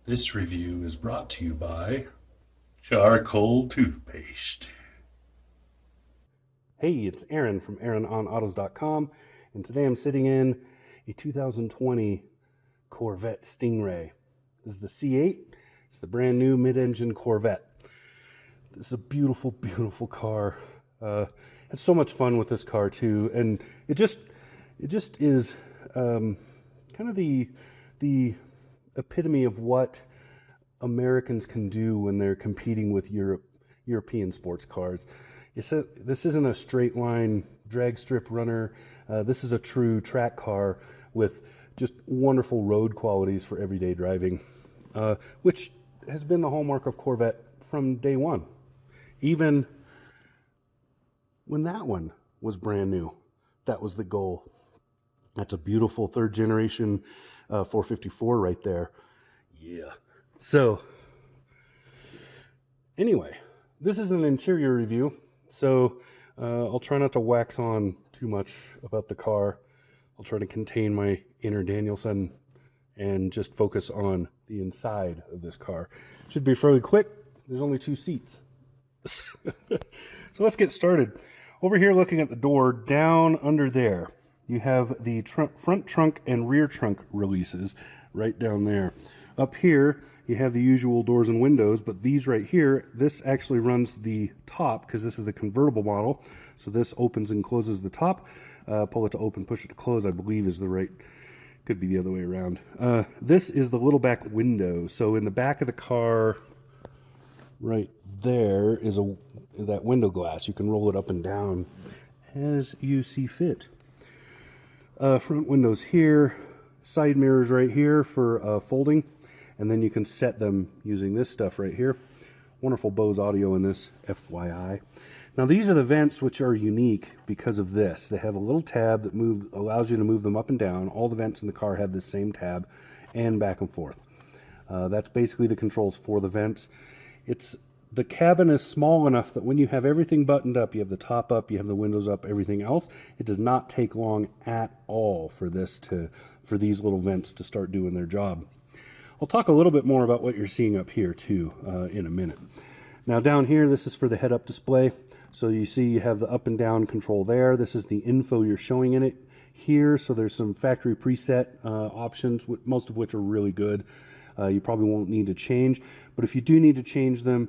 This review is brought to you by Charcoal Toothpaste. Hey, it's Aaron from AaronOnAutos.com, and today I'm sitting in a 2020 Corvette Stingray. This is the C8. It's the brand new mid-engine Corvette. This is a beautiful, beautiful car. Had so much fun with this car too, and it just is kind of the epitome of what Americans can do when they're competing with European sports cars. This isn't a straight line drag strip runner. This is a true track car with just wonderful road qualities for everyday driving, which has been the hallmark of Corvette from day one. Even when that one was brand new, that was the goal. That's a beautiful third generation 454 right there. Yeah. So anyway, this is an interior review, so I'll try not to wax on too much about the car. I'll try to contain my inner Danielson and just focus on the inside of this car. Should be fairly quick. There's only 2 seats. So let's get started. Over here, looking at the door, down under there, you have the front trunk and rear trunk releases right down there. Up here, you have the usual doors and windows, but these right here, this actually runs the top because this is the convertible model. So this opens and closes the top. Pull it to open, push it to close, I believe is the right, could be the other way around. This is the little back window. So in the back of the car, right there is that window glass. You can roll it up and down as you see fit. Front windows here, side mirrors right here for folding, and then you can set them using this stuff right here. Wonderful Bose audio in this, FYI. Now these are the vents, which are unique because of this. They have a little tab that allows you to move them up and down. All the vents in the car have this same tab, and back and forth. That's basically the controls for the vents. The cabin is small enough that when you have everything buttoned up, you have the top up, you have the windows up, everything else, it does not take long at all for these little vents to start doing their job. I'll talk a little bit more about what you're seeing up here too in a minute. Now down here, this is for the head-up display. So you see you have the up and down control there. This is the info you're showing in it here. So there's some factory preset options, most of which are really good. You probably won't need to change, but if you do need to change them,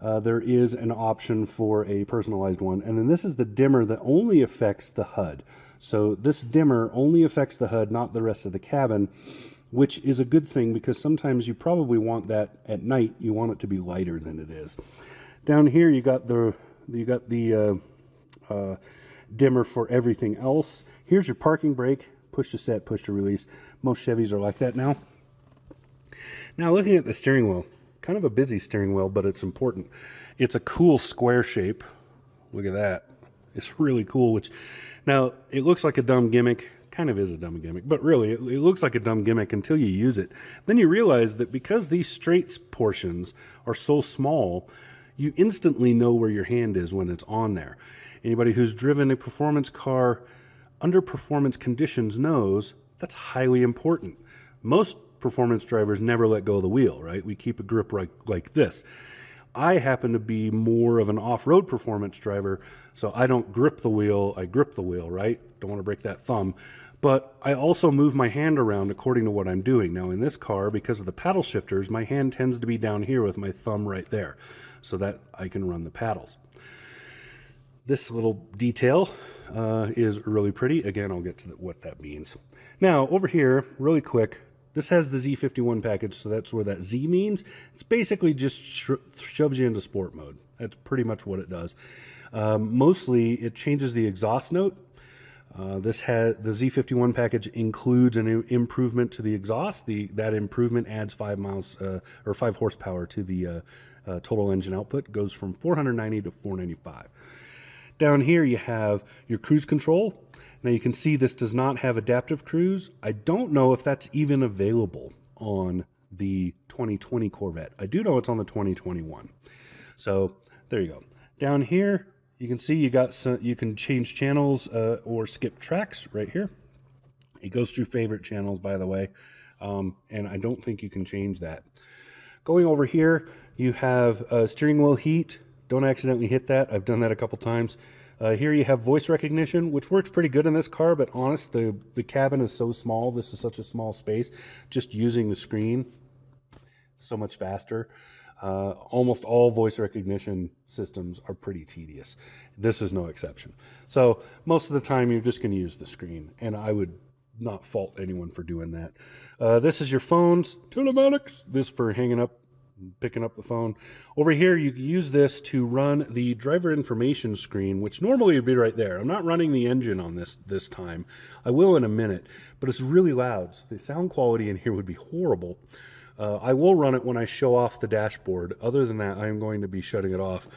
there is an option for a personalized one. And then this is the dimmer that only affects the HUD. So this dimmer only affects the HUD, not the rest of the cabin, which is a good thing because sometimes you probably want that at night. You want it to be lighter than it is. Down here you got the dimmer for everything else. Here's your parking brake, push to set, push to release. Most Chevys are like that now. Now looking at the steering wheel, kind of a busy steering wheel, but it's important. It's a cool square shape. Look at that. It's really cool, which now it looks like a dumb gimmick, kind of is a dumb gimmick, but really it looks like a dumb gimmick until you use it. Then you realize that because these straight portions are so small, you instantly know where your hand is when it's on there. Anybody who's driven a performance car under performance conditions knows that's highly important. Most performance drivers never let go of the wheel, right? We keep a grip like this. I happen to be more of an off-road performance driver, so I don't grip the wheel, I grip the wheel, right? Don't want to break that thumb. But I also move my hand around according to what I'm doing. Now in this car, because of the paddle shifters, my hand tends to be down here with my thumb right there, so that I can run the paddles. This little detail is really pretty. Again, I'll get to what that means. Now over here, really quick, this has the Z51 package, so that's where that Z means. It's basically just shoves you into sport mode. That's pretty much what it does. Mostly, it changes the exhaust note. The Z51 package includes an improvement to the exhaust. That improvement adds 5 horsepower to the total engine output. Goes from 490 to 495. Down here, you have your cruise control. Now you can see this does not have adaptive cruise. I don't know if that's even available on the 2020 Corvette. I do know it's on the 2021. So there you go. Down here, you can see you can change channels or skip tracks right here. It goes through favorite channels, by the way. and I don't think you can change that. Going over here, you have steering wheel heat. Don't accidentally hit that. I've done that a couple times. Here you have voice recognition, which works pretty good in this car, but honest, the cabin is so small. This is such a small space. Just using the screen, so much faster. Almost all voice recognition systems are pretty tedious. This is no exception. So most of the time, you're just going to use the screen, and I would not fault anyone for doing that. This is your phones, telematics. This for hanging up, picking up the phone. Over here, you can use this to run the driver information screen, which normally would be right there. I'm not running the engine on this time. I will in a minute, but it's really loud. So the sound quality in here would be horrible. I will run it when I show off the dashboard. Other than that, I'm going to be shutting it off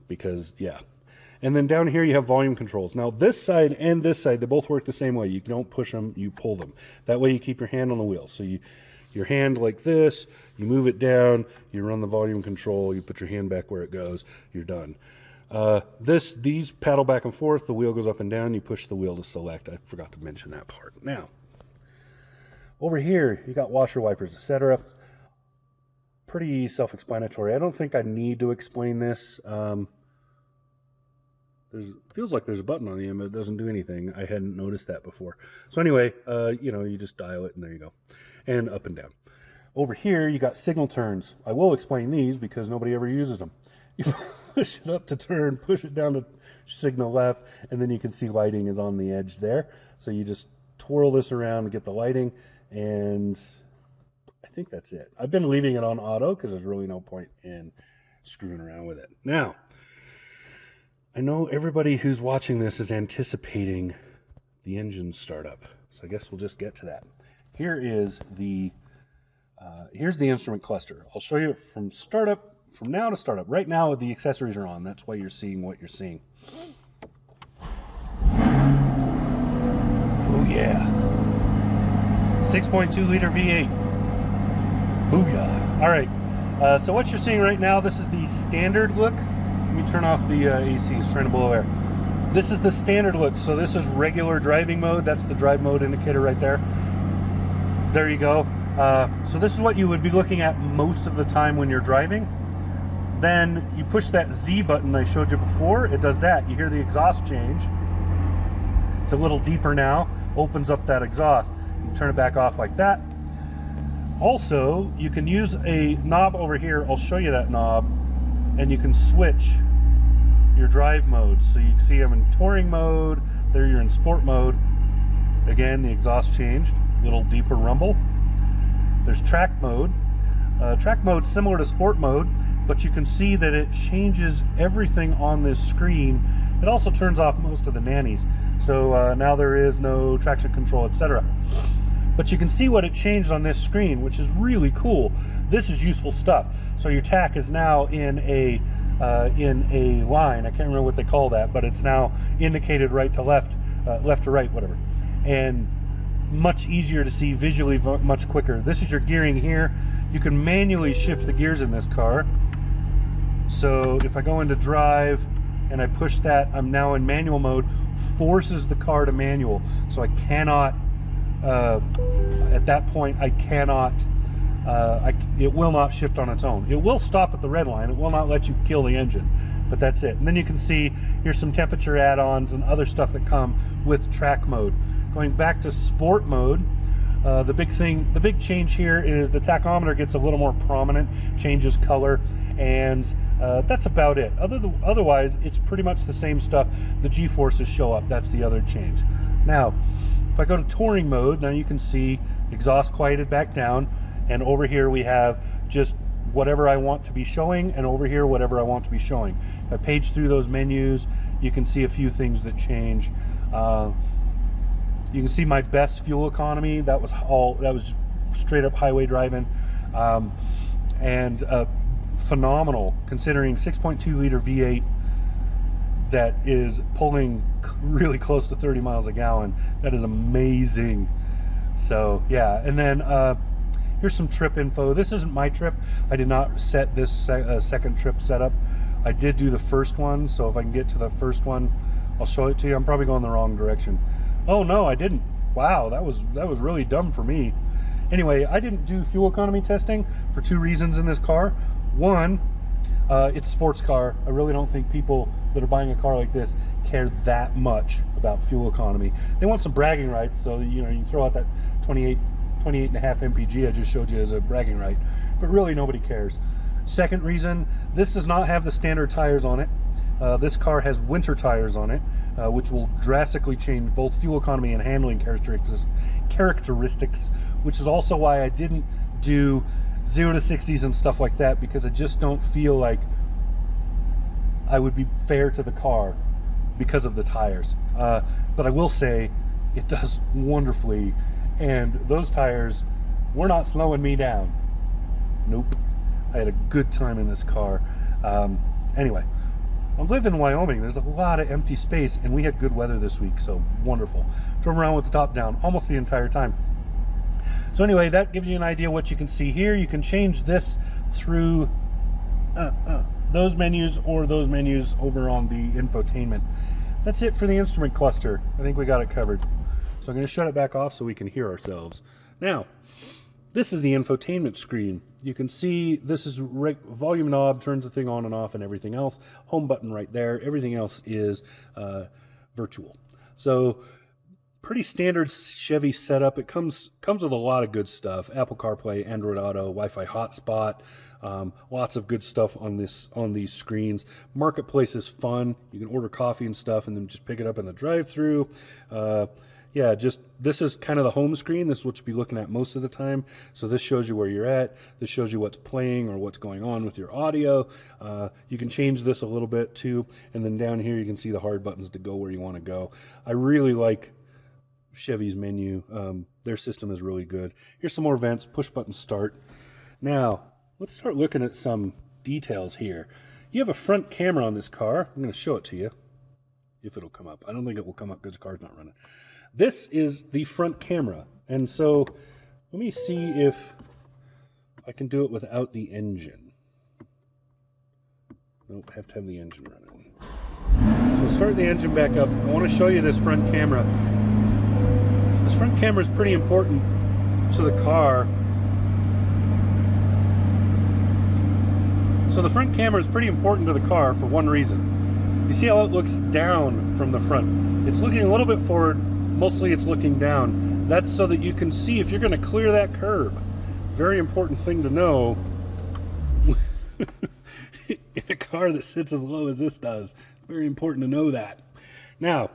because, yeah. And then down here, you have volume controls. Now, this side and this side, they both work the same way. You don't push them, you pull them. That way you keep your hand on the wheel. So your hand like this, you move it down, you run the volume control, you put your hand back where it goes, you're done. These paddle back and forth, the wheel goes up and down, you push the wheel to select. I forgot to mention that part. Now, over here, you got washer wipers, etc. Pretty self-explanatory. I don't think I need to explain this. Feels like there's a button on the end, but it doesn't do anything. I hadn't noticed that before. So anyway, you just dial it and there you go. And up and down. Over here, you got signal turns. I will explain these because nobody ever uses them. You push it up to turn, push it down to signal left, and then you can see lighting is on the edge there. So you just twirl this around to get the lighting, and I think that's it. I've been leaving it on auto because there's really no point in screwing around with it. Now, I know everybody who's watching this is anticipating the engine startup, so I guess we'll just get to that. Here is here's the instrument cluster. I'll show you from startup, from now to startup. Right now, the accessories are on. That's why you're seeing what you're seeing. Oh yeah, 6.2 liter V8. Booyah! All right. So what you're seeing right now, this is the standard look. Let me turn off the AC, it's trying to blow air. This is the standard look, so this is regular driving mode. That's the drive mode indicator right there. There you go. So this is what you would be looking at most of the time when you're driving. Then you push that Z button I showed you before, it does that. You hear the exhaust change. It's a little deeper now, opens up that exhaust. You can turn it back off like that. Also, you can use a knob over here, I'll show you that knob, and you can switch your drive modes. So you can see I'm in touring mode, there you're in sport mode. Again, the exhaust changed, a little deeper rumble. There's track mode. Track mode similar to sport mode, but you can see that it changes everything on this screen. It also turns off most of the nannies. So now there is no traction control, etc. But you can see what it changed on this screen, which is really cool. This is useful stuff. So your tach is now in a line. I can't remember what they call that, but it's now indicated right to left, left to right, whatever. And much easier to see visually, much quicker. This is your gearing here. You can manually shift the gears in this car. So if I go into drive and I push that, I'm now in manual mode, forces the car to manual. So I cannot, at that point, I cannot, it will not shift on its own. It will stop at the red line. It will not let you kill the engine, but that's it. And then you can see here's some temperature add-ons and other stuff that come with track mode. Going back to sport mode, the big change here is the tachometer gets a little more prominent, changes color, and that's about it. Otherwise, it's pretty much the same stuff. The G-forces show up. That's the other change. Now, if I go to touring mode, now you can see exhaust quieted back down, and over here we have just whatever I want to be showing, and over here whatever I want to be showing. If I page through those menus, you can see a few things that change. You can see my best fuel economy. That was straight up highway driving, and phenomenal considering 6.2 liter V8 that is pulling really close to 30 miles a gallon. That is amazing. So yeah, and then here's some trip info. This isn't my trip. I did not set this second trip setup. I did do the first one, so if I can get to the first one, I'll show it to you. I'm probably going the wrong direction. Oh no, I didn't. Wow, that was really dumb for me. Anyway, I didn't do fuel economy testing for two reasons in this car. One, it's a sports car. I really don't think people that are buying a car like this care that much about fuel economy. They want some bragging rights, so you know, you can throw out that 28.5 mpg I just showed you as a bragging right, but really nobody cares. Second reason, this does not have the standard tires on it. This car has winter tires on it, which will drastically change both fuel economy and handling characteristics, which is also why I didn't do 0 to 60s and stuff like that, because I just don't feel like I would be fair to the car because of the tires. But I will say it does wonderfully, and those tires were not slowing me down. Nope. I had a good time in this car. Anyway, I live in Wyoming. There's a lot of empty space, and we had good weather this week, so wonderful. Drove around with the top down almost the entire time. So anyway, that gives you an idea what you can see here. You can change this through those menus or those menus over on the infotainment. That's it for the instrument cluster. I think we got it covered. So I'm going to shut it back off so we can hear ourselves. Now, this is the infotainment screen. You can see this is volume knob, turns the thing on and off and everything else. Home button right there. Everything else is virtual. So pretty standard Chevy setup. It comes with a lot of good stuff. Apple CarPlay, Android Auto, Wi-Fi hotspot. Lots of good stuff on these screens. Marketplace is fun. You can order coffee and stuff and then just pick it up in the drive-through. Yeah, this is kind of the home screen. This is what you'll be looking at most of the time. So this shows you where you're at. This shows you what's playing or what's going on with your audio. You can change this a little bit too. And then down here you can see the hard buttons to go where you want to go. I really like Chevy's menu. Their system is really good. Here's some more vents, push button start. Now, let's start looking at some details here. You have a front camera on this car. I'm going to show it to you if it'll come up. I don't think it will come up because the car's not running. This is the front camera, and so let me see if I can do it without the engine. Nope, I have to have the engine running. So start the engine back up. I want to show you this front camera. This front camera is pretty important to the car. So the front camera is pretty important to the car for one reason. You see how it looks down from the front? It's looking a little bit forward. Mostly it's looking down. That's so that you can see if you're going to clear that curb. Very important thing to know in a car that sits as low as this does. Very important to know that. Now,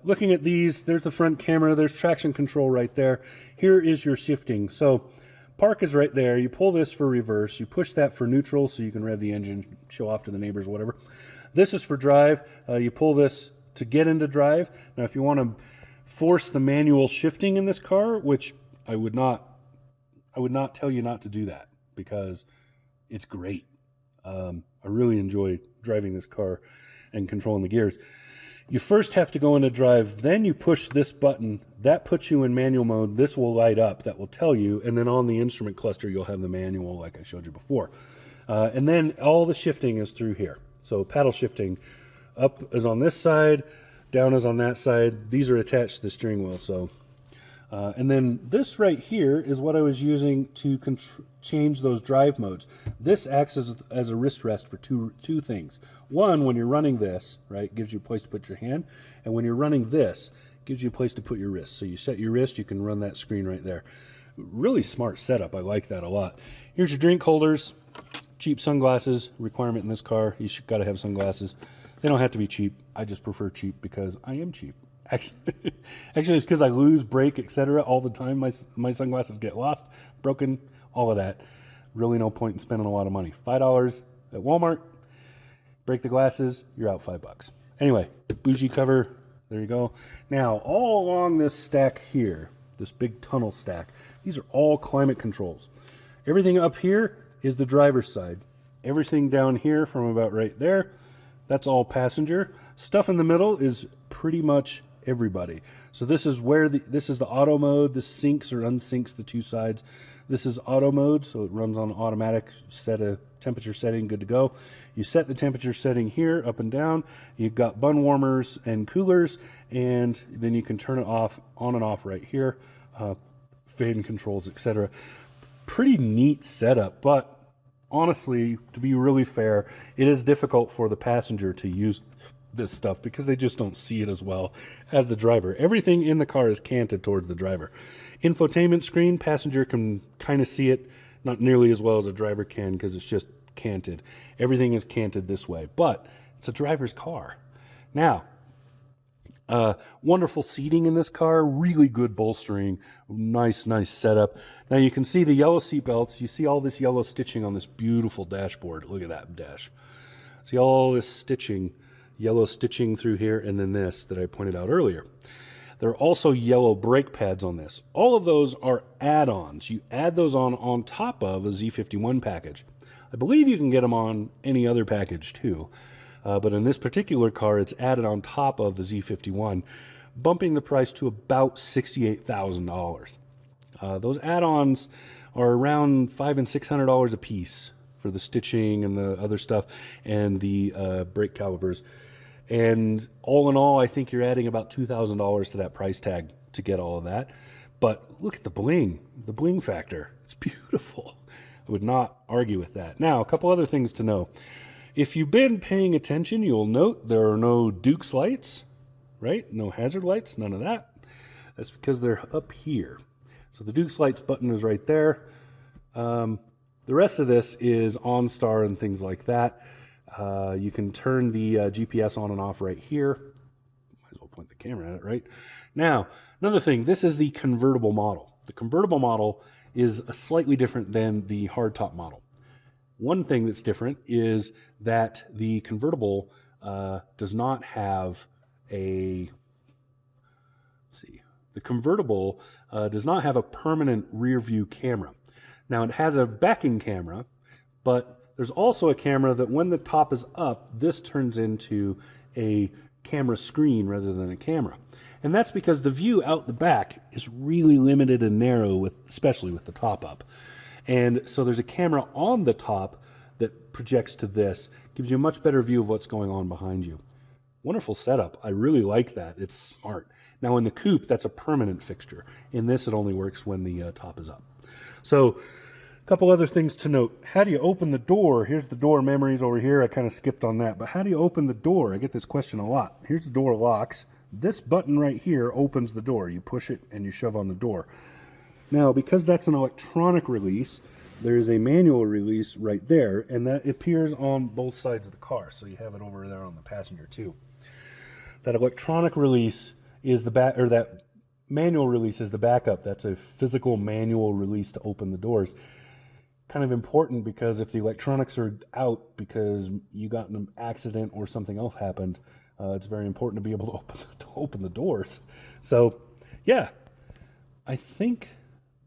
looking at these, there's the front camera, there's traction control right there. Here is your shifting. So park is right there. You pull this for reverse. You push that for neutral so you can rev the engine, show off to the neighbors, whatever. This is for drive. You pull this to get into drive. Now, if you want to force the manual shifting in this car, which I would not tell you not to do that because it's great. I really enjoy driving this car and controlling the gears. You first have to go into drive, then you push this button. That puts you in manual mode. This will light up. That will tell you. And then on the instrument cluster, you'll have the manual like I showed you before. And then all the shifting is through here. So paddle shifting. Up is on this side, down is on that side. These are attached to the steering wheel. So, and then this right here is what I was using to change those drive modes. This acts as a wrist rest for two things. One, when you're running this, right, gives you a place to put your hand, and when you're running this, gives you a place to put your wrist. So you set your wrist, you can run that screen right there. Really smart setup. I like that a lot. Here's your drink holders. Cheap sunglasses requirement in this car. You got to have sunglasses. They don't have to be cheap. I just prefer cheap because I am cheap. Actually, it's because I lose, break, etc. all the time. My sunglasses get lost, broken, all of that. Really no point in spending a lot of money. $5 at Walmart. Break the glasses, you're out $5. Anyway, bougie cover. There you go. Now, all along this stack here, this big tunnel stack, these are all climate controls. Everything up here is the driver's side. Everything down here from about right there, that's all passenger. Stuff in the middle is pretty much everybody. So this is where this is the auto mode. This syncs or unsyncs the two sides. This is auto mode, so it runs on automatic, set a temperature setting, good to go. You set the temperature setting here, up and down. You've got bun warmers and coolers, and then you can turn it off, on and off right here. fan controls, etc. Pretty neat setup, but honestly, to be really fair, it is difficult for the passenger to use this stuff because they just don't see it as well as the driver. Everything in the car is canted towards the driver. Infotainment screen, passenger can kind of see it, not nearly as well as a driver can because it's just canted. Everything is canted this way, but it's a driver's car. Now, wonderful seating in this car, really good bolstering, nice setup. Now you can see the yellow seat belts. You see all this yellow stitching on this beautiful dashboard. Look at that dash. See all this stitching, yellow stitching through here, and then this that I pointed out earlier. There are also yellow brake pads on this. All of those are add-ons. You add those on top of a Z51 package. I believe you can get them on any other package too. But in this particular car, it's added on top of the Z51, bumping the price to about $68,000. Those add-ons are around $500 and $600 a piece for the stitching and the other stuff and the brake calipers. And all in all, I think you're adding about $2,000 to that price tag to get all of that. But look at the bling factor. It's beautiful. I would not argue with that. Now, a couple other things to know. If you've been paying attention, you'll note there are no Dukes lights, right? No hazard lights, none of that. That's because they're up here. So the Dukes lights button is right there. The rest of this is OnStar and things like that. You can turn the GPS on and off right here. Might as well point the camera at it, right? Now, another thing, this is the convertible model. The convertible model is slightly different than the hardtop model. One thing that's different is that the convertible does not have a, the convertible does not have a permanent rear view camera. Now it has a backing camera, but there's also a camera that when the top is up, this turns into a camera screen rather than a camera. And that's because the view out the back is really limited and narrow, especially with the top up. And so there's a camera on the top that projects to this, gives you a much better view of what's going on behind you. Wonderful setup. I really like that. It's smart. Now in the coupe, that's a permanent fixture. In this, it only works when the top is up. So a couple other things to note. How do you open the door? Here's the door memories over here. I kind of skipped on that. But how do you open the door? I get this question a lot. Here's the door locks. This button right here opens the door. You push it and you shove on the door. Now, because that's an electronic release, there is a manual release right there, and that appears on both sides of the car. So you have it over there on the passenger too. That electronic release is the back, or that manual release is the backup. That's a physical manual release to open the doors. Kind of important because if the electronics are out because you got in an accident or something else happened, it's very important to be able to open the doors. So, yeah, I think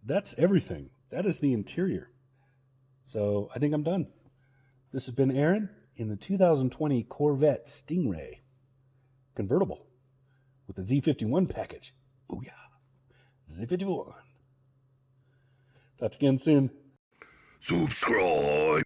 that's everything. That is the interior. So I think I'm done. This has been Aaron in the 2020 Corvette Stingray convertible with the Z51 package. Booyah. Z51. Talk again soon. Subscribe.